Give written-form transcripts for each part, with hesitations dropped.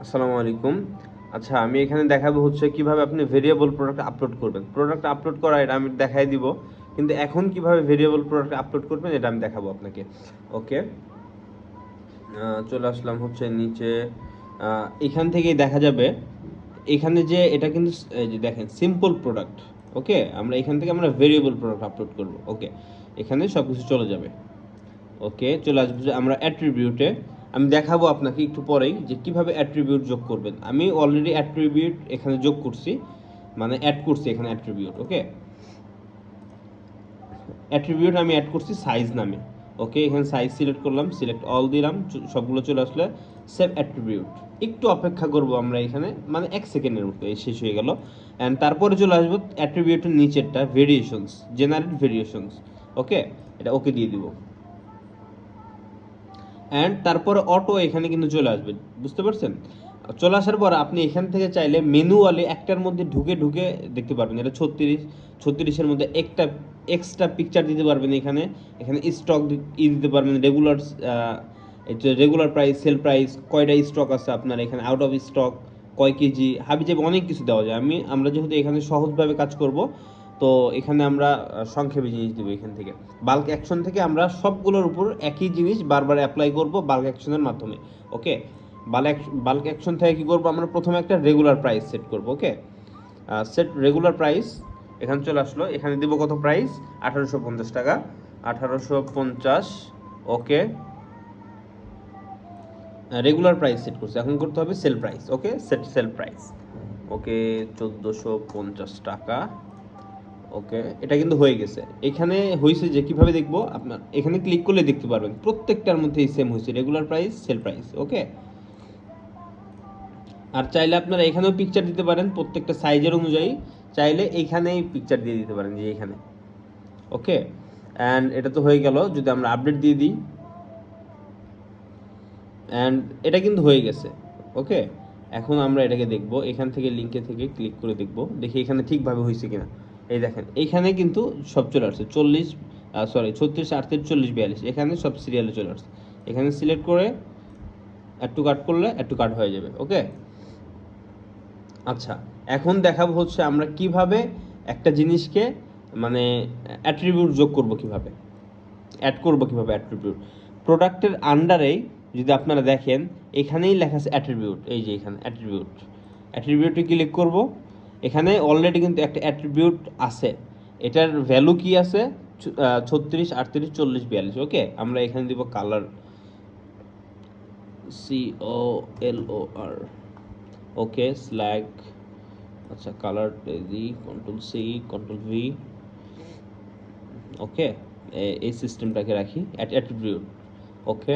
আসসালামু আলাইকুম। আচ্ছা, আমি এখানে দেখাবো হচ্ছে কিভাবে আপনি ভেরিয়েবল প্রোডাক্ট আপলোড করবেন। প্রোডাক্ট আপলোড করা এটা আমি দেখাই দিব। কিন্তু এখন কিভাবে ভেরিয়েবল প্রোডাক্ট আপলোড করবেন এটা আমি দেখাবো আপনাকে। ওকে, চলে আসলাম হচ্ছে নিচে। এখান থেকেই দেখা যাবে এখানে যে এটা কিন্তু এই যে দেখেন সিম্পল প্রোডাক্ট। ওকে, এখান থেকে আমরা ভেরিয়েবল প্রোডাক্ট আপলোড করব। ওকে, এখানে সব কিছু চলে যাবে। ওকে, চলে আসবে যে আমরা অ্যাট্রিবিউটে। আমি দেখাবো আপনাকে একটু পরেই যে কিভাবে অ্যাট্রিবিউট যোগ করবেন। আমি অলরেডি অ্যাট্রিবিউট এখানে যোগ করছি, মানে অ্যাড করছি এখানে অ্যাট্রিবিউট। ওকে, অ্যাট্রিবিউট আমি অ্যাড করছি সাইজ নামে। ওকে, এখানে সাইজ সিলেক্ট করলাম, সিলেক্ট অল দিলাম, সবগুলো চলে আসলে সেভ অ্যাট্রিবিউট। একটু অপেক্ষা করব আমরা এখানে, মানে 1 সেকেন্ডের মতো, এই শেষ হয়ে গেল। অ্যান্ড তারপরে চলে আসবো অ্যাট্রিবিউটের নিচেরটা ভেরিয়েশনস, জেনারেট ভেরিয়েশনস। ওকে, এটা ওকে দিয়ে দিব। অ্যান্ড তারপরে অটো এখানে কিন্তু চলে আসবে, বুঝতে পারছেন? চলে আসার পর আপনি এখান থেকে চাইলে ম্যানুয়ালি একটার মধ্যে ঢুকে ঢুকে দেখতে পারবেন। এটা 36 মধ্যে একটা এক্সট্রা পিকচার দিতে পারবেন। এখানে এখানে স্টক দিতে পারবেন, regular regular price, sell price, কয়টা স্টক আছে আপনার এখানে, আউট অফ স্টক, কয় কেজি, হাবিজাবি অনেক কিছু দেওয়া যায়। আমরা যেহেতু এখানে সহজভাবে কাজ করব, তো এখানে আমরা সংক্ষেপে জিনিস দেবো। এখান থেকে বাল্ক অ্যাকশন থেকে আমরা সবগুলোর উপর একই জিনিস বারবার অ্যাপ্লাই করব বাল্ক অ্যাকশনের মাধ্যমে। ওকে, বাল্ক অ্যাকশন থেকে কী করবো, আমরা প্রথমে একটা রেগুলার প্রাইস সেট করব। ওকে, সেট রেগুলার প্রাইস, এখানে চলে আসলো। এখানে দিব কত প্রাইস, 1850 টাকা, 1850। ওকে, রেগুলার প্রাইস সেট করছে, এখন করতে হবে সেল প্রাইস। ওকে, সেল প্রাইস। ওকে, 1450 টাকা। ওকে, এটা কিন্তু হয়ে গেছে। এখানে হয়েছে যে কিভাবে দেখবো, আপনার এখানে ক্লিক করলে দেখতে পারবেন প্রত্যেকটার মধ্যেই সেম হয়েছে, রেগুলার প্রাইস, সেল প্রাইস। ওকে, আর চাইলে আপনারা এখানেও পিকচার দিতে পারেন প্রত্যেকটা সাইজের অনুযায়ী। চাইলে এইখানেই পিকচার দিয়ে দিতে পারেন, যে এখানে। ওকে, অ্যান্ড এটা তো হয়ে গেল। যদি আমরা আপডেট দিয়ে দিই, অ্যান্ড এটা কিন্তু হয়ে গেছে। ওকে, এখন আমরা এটাকে দেখব, এখান থেকে লিঙ্কে থেকে ক্লিক করে দেখব, দেখি এখানে ঠিকভাবে হয়েছে কিনা। এই দেখেন এইখানে কিন্তু সব চলে আসছে, 36, 38, 40, 42, এখানে সব সিরিয়ালে চলে আসছে। এখানে সিলেক্ট করে একটু কাট করলে একটু কাট হয়ে যাবে। ওকে, আচ্ছা, এখন দেখাবো হচ্ছে আমরা কিভাবে একটা জিনিসকে, মানে অ্যাট্রিবিউট যোগ করব, কিভাবে অ্যাড করব, কিভাবে অ্যাট্রিবিউট প্রোডাক্টের আন্ডারেই। যদি আপনারা দেখেন এখানেই লেখা আছে অ্যাট্রিবিউট, এই যে এখানে অ্যাট্রিবিউটে ক্লিক করব। এখানে অলরেডি কিন্তু একটা অ্যাট্রিবিউট আছে, এটার ভ্যালু কি আছে, 36, 38, 40, 42। ওকে, আমরা এখানে দিব কালার, COLOR। ওকে, স্ল্যাগ। আচ্ছা, কালার দিই, Ctrl+C, Ctrl+V। ওকে, এই সিস্টেমটাকে রাখি অ্যাট্রিবিউট। ওকে,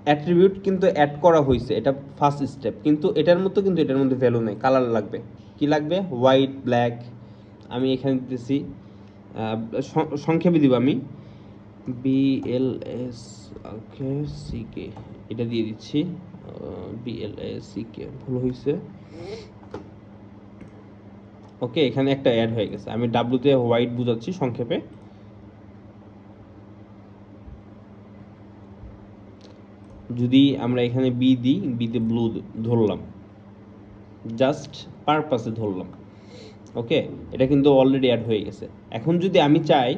অ্যাট্রিবিউট কিন্তু অ্যাড করা হয়েছে, এটা ফার্স্ট স্টেপ। কিন্তু এটার মতো কিন্তু এটার মধ্যে ভ্যালু নেই, কালার লাগবে। কি লাগবে, হোয়াইট, ব্ল্যাক। আমি এখানে দিতেছি, সংক্ষেপে দিব আমি, BLS। ওকে, CK, এটা দিয়ে দিচ্ছি, BLACK, ভুল হয়েছে। ওকে, এখানে একটা অ্যাড হয়ে গেছে। আমি ডাব্লুতে হোয়াইট বুঝাচ্ছি সংক্ষেপে। যদি আমরা এখানে বি দিই, বিতে ব্লু ধরলাম, জাস্ট পারপাসে ধরলাম। ওকে, এটা কিন্তু অলরেডি অ্যাড হয়ে গেছে। এখন যদি আমি চাই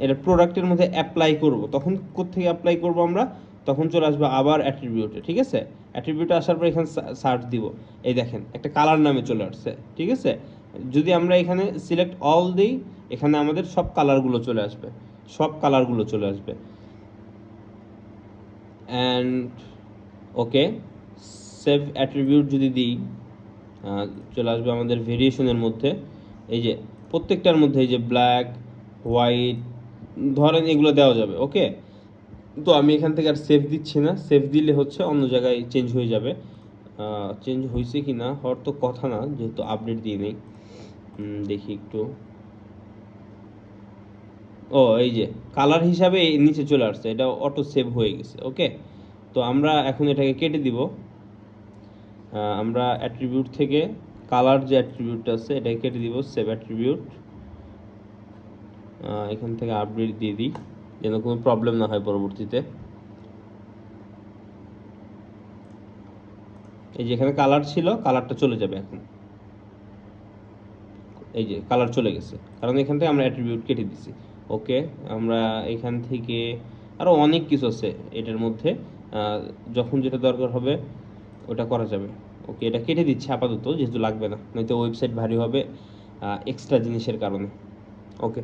এটা প্রোডাক্টের মধ্যে অ্যাপ্লাই করব, তখন কোত্থেকে অ্যাপ্লাই করব আমরা, তখন চলে আসবো আবার অ্যাট্রিবিউটে। ঠিক আছে, অ্যাট্রিবিউটে আসার পর এখানে সার্চ দিব, এই দেখেন একটা কালার নামে চলে আসছে। ঠিক আছে, যদি আমরা এখানে সিলেক্ট অল দিই, এখানে আমাদের সব কালারগুলো চলে আসবে, অ্যান্ড ওকে, সেভ অ্যাট্রিবিউট যদি দিই, চলে আসবে আমাদের ভেরিয়েশনের মধ্যে। এই যে প্রত্যেকটার মধ্যে এই যে ব্ল্যাক, হোয়াইট, ধরেন এগুলো দেওয়া যাবে। ওকে, তো আমি এখান থেকে আর সেভ দিচ্ছি না, সেভ দিলে হচ্ছে অন্য জায়গায় চেঞ্জ হয়ে যাবে। চেঞ্জ হয়েছে কি না, হওয়ার তো কথা না, যেহেতু আপডেট দিয়ে নেই। দেখি একটু। ও, এই যে কালার হিসাবে নিচে চলে আসছে, এটা অটো সেভ হয়ে গেছে। ওকে, তো আমরা এখন এটাকে কেটে দিব। আমরা অ্যাট্রিবিউট থেকে কালার যে অ্যাট্রিবিউটটা আছে এটাকে কেটে দিব, সেভ অ্যাট্রিবিউট। এখান থেকে আপডেট দিয়ে দিই, যেন কোনো প্রবলেম না হয় পরবর্তীতে। এই যে এখানে কালার ছিল, কালারটা চলে যাবে এখন। এই যে কালার চলে গেছে, কারণ এখান থেকে আমরা অ্যাট্রিবিউট কেটে দিছি। ওকে, আমরা এখান থেকে আরও অনেক কিছু আছে এটার মধ্যে, যখন যেটা দরকার হবে ওটা করা যাবে। ওকে, এটা কেটে দিচ্ছি আপাতত, যেহেতু লাগবে না, নয়তো ওয়েবসাইট ভারী হবে এক্সট্রা জিনিসের কারণে। ওকে।